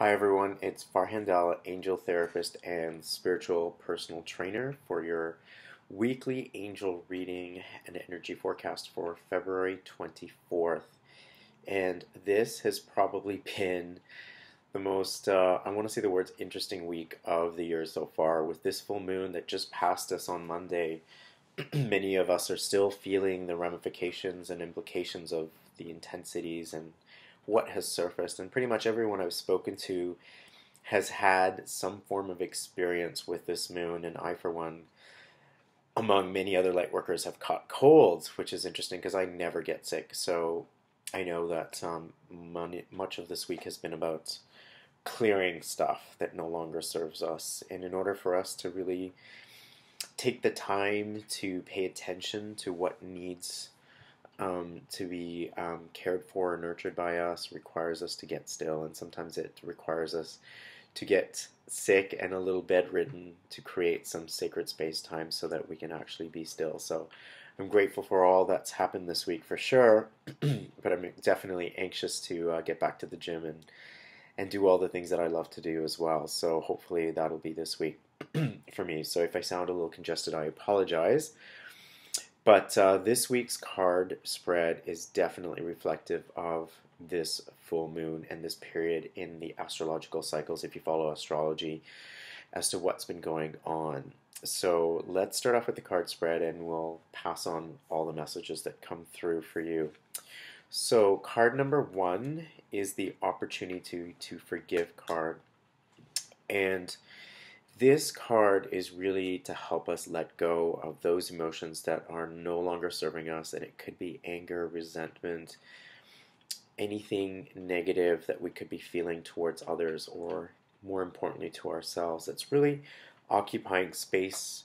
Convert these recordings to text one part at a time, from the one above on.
Hi everyone, it's Farhan, Dhalla, angel therapist and spiritual personal trainer for your weekly angel reading and energy forecast for February 24th. And this has probably been the most, I want to say the words interesting week of the year so far. With this full moon that just passed us on Monday, many of us are still feeling the ramifications and implications of the intensities and what has surfaced. And pretty much everyone I've spoken to has had some form of experience with this moon, and I, for one, among many other light workers, have caught colds, which is interesting because I never get sick. So I know that much of this week has been about clearing stuff that no longer serves us. And in order for us to really take the time to pay attention to what needs to be cared for or nurtured by us, requires us to get still, and sometimes it requires us to get sick and a little bedridden to create some sacred space time so that we can actually be still. So I'm grateful for all that's happened this week for sure, but I'm definitely anxious to get back to the gym and do all the things that I love to do as well. So hopefully that'll be this week for me. So if I sound a little congested, I apologize. But this week's card spread is definitely reflective of this full moon and this period in the astrological cycles, if you follow astrology, as to what's been going on. So let's start off with the card spread and we'll pass on all the messages that come through for you. So card number 1 is the opportunity to forgive card. And this card is really to help us let go of those emotions that are no longer serving us, and it could be anger, resentment, anything negative that we could be feeling towards others, or more importantly to ourselves. It's really occupying space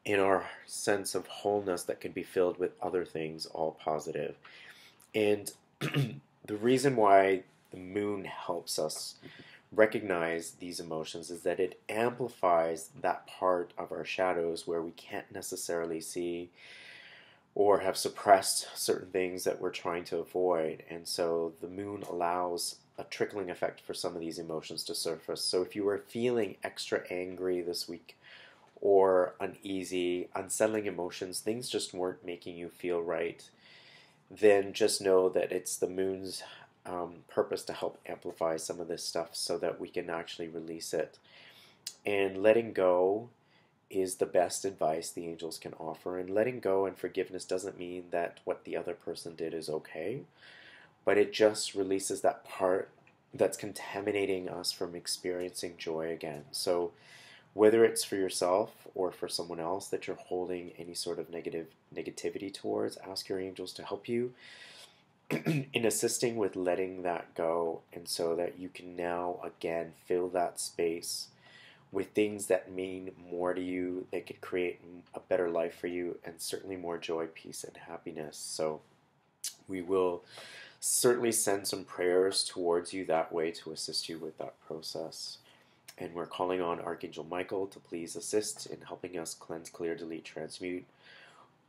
in our sense of wholeness that can be filled with other things, all positive. And the reason why the moon helps us recognize these emotions is that it amplifies that part of our shadows where we can't necessarily see or have suppressed certain things that we're trying to avoid. And so the moon allows a trickling effect for some of these emotions to surface. So if you were feeling extra angry this week, or uneasy, unsettling emotions, things just weren't making you feel right, then just know that it's the moon's purpose to help amplify some of this stuff so that we can actually release it. And letting go is the best advice the angels can offer. And letting go and forgiveness doesn't mean that what the other person did is okay, but it just releases that part that's contaminating us from experiencing joy again. So whether it's for yourself or for someone else that you're holding any sort of negativity towards, ask your angels to help you in assisting with letting that go, and so that you can now again fill that space with things that mean more to you, that could create a better life for you, and certainly more joy, peace, and happiness. So we will certainly send some prayers towards you that way to assist you with that process. And we're calling on Archangel Michael to please assist in helping us cleanse, clear, delete, transmute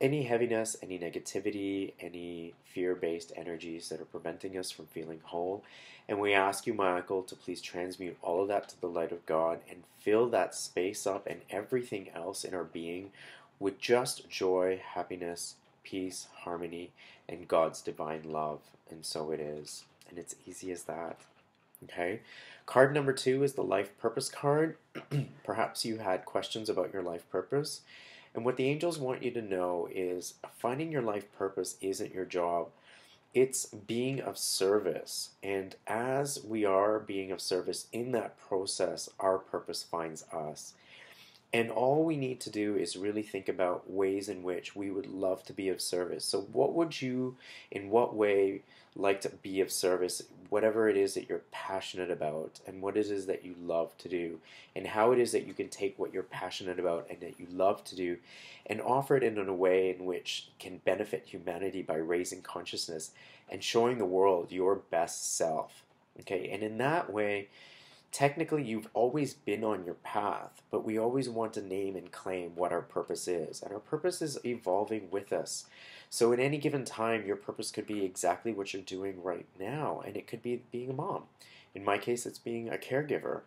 any heaviness, any negativity, any fear-based energies that are preventing us from feeling whole. And we ask you, Michael, to please transmute all of that to the light of God and fill that space up and everything else in our being with just joy, happiness, peace, harmony, and God's divine love. And so it is. And it's easy as that. Okay? Card number 2 is the life purpose card. Perhaps you had questions about your life purpose. And what the angels want you to know is finding your life purpose isn't your job. It's being of service. And as we are being of service in that process, our purpose finds us. And all we need to do is really think about ways in which we would love to be of service. So what would you, in what way, like to be of service, whatever it is that you're passionate about, and what it is that you love to do, and how it is that you can take what you're passionate about and that you love to do and offer it in a way in which can benefit humanity by raising consciousness and showing the world your best self. Okay, and in that way, technically, you've always been on your path, but we always want to name and claim what our purpose is. And our purpose is evolving with us. So at any given time, your purpose could be exactly what you're doing right now. And it could be being a mom. In my case, it's being a caregiver.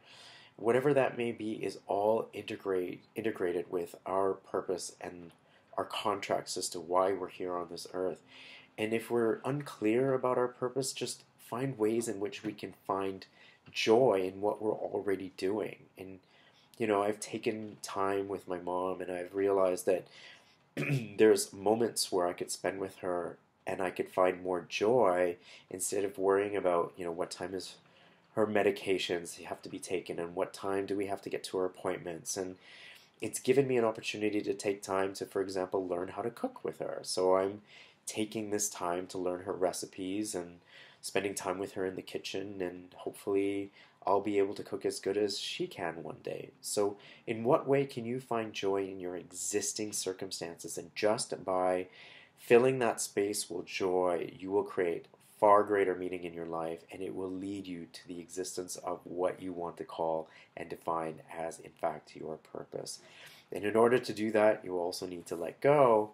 Whatever that may be is all integrated with our purpose and our contracts as to why we're here on this earth. And if we're unclear about our purpose, just find ways in which we can find joy in what we're already doing. And, I've taken time with my mom and I've realized that there's moments where I could spend with her and I could find more joy instead of worrying about, what time is her medications have to be taken and what time do we have to get to our appointments. And it's given me an opportunity to take time to, for example, learn how to cook with her. So I'm taking this time to learn her recipes and spending time with her in the kitchen, and hopefully I'll be able to cook as good as she can one day. So in what way can you find joy in your existing circumstances? And just by filling that space with joy, you will create far greater meaning in your life, and it will lead you to the existence of what you want to call and define as, in fact, your purpose. And in order to do that, you also need to let go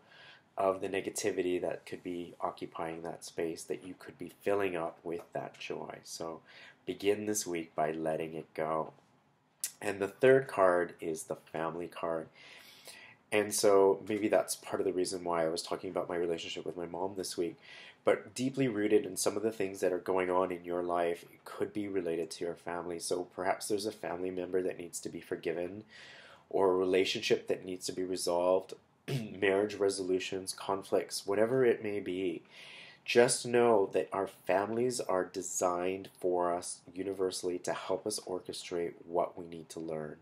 of the negativity that could be occupying that space that you could be filling up with that joy. So begin this week by letting it go. And the third card is the family card. And so maybe that's part of the reason why I was talking about my relationship with my mom this week. But deeply rooted in some of the things that are going on in your life, it could be related to your family. So perhaps there's a family member that needs to be forgiven, or a relationship that needs to be resolved, marriage resolutions, conflicts, whatever it may be. Just know that our families are designed for us universally to help us orchestrate what we need to learn.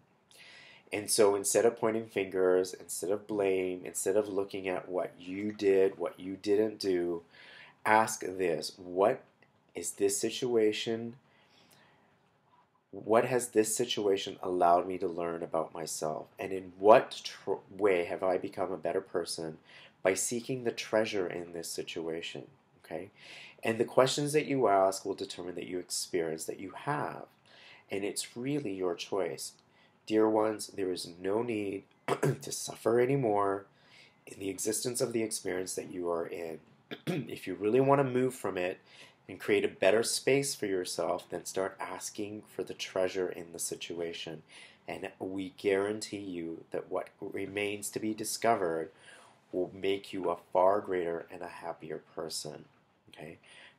And so instead of pointing fingers, instead of blame, instead of looking at what you did, what you didn't do, ask this: what has this situation allowed me to learn about myself? And in what way have I become a better person by seeking the treasure in this situation? Okay? And the questions that you ask will determine that you experience that you have. And it's really your choice. Dear ones, there is no need to suffer anymore in the existence of the experience that you are in. If you really want to move from it and create a better space for yourself, then start asking for the treasure in the situation. And we guarantee you that what remains to be discovered will make you a far greater and a happier person. Okay?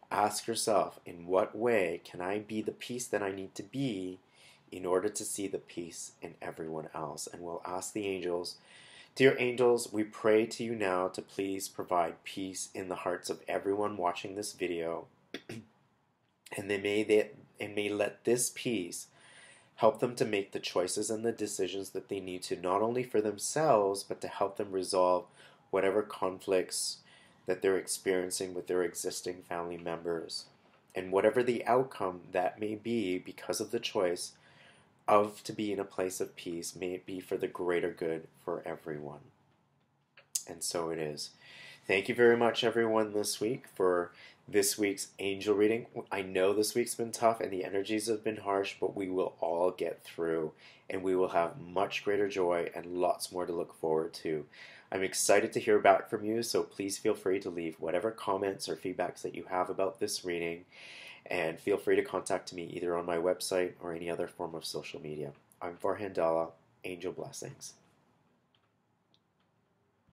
Ask yourself, in what way can I be the peace that I need to be in order to see the peace in everyone else? And we'll ask the angels. Dear angels, we pray to you now to please provide peace in the hearts of everyone watching this video, and may let this peace help them to make the choices and the decisions that they need to, not only for themselves, but to help them resolve whatever conflicts that they're experiencing with their existing family members. And whatever the outcome that may be because of the choice to be in a place of peace, may it be for the greater good for everyone. And so it is. Thank you very much, everyone, this week for this week's angel reading. I know this week's been tough and the energies have been harsh, but we will all get through, and we will have much greater joy and lots more to look forward to. I'm excited to hear back from you, so please feel free to leave whatever comments or feedbacks that you have about this reading. And feel free to contact me either on my website or any other form of social media. I'm Farhan, Dhalla. Angel blessings.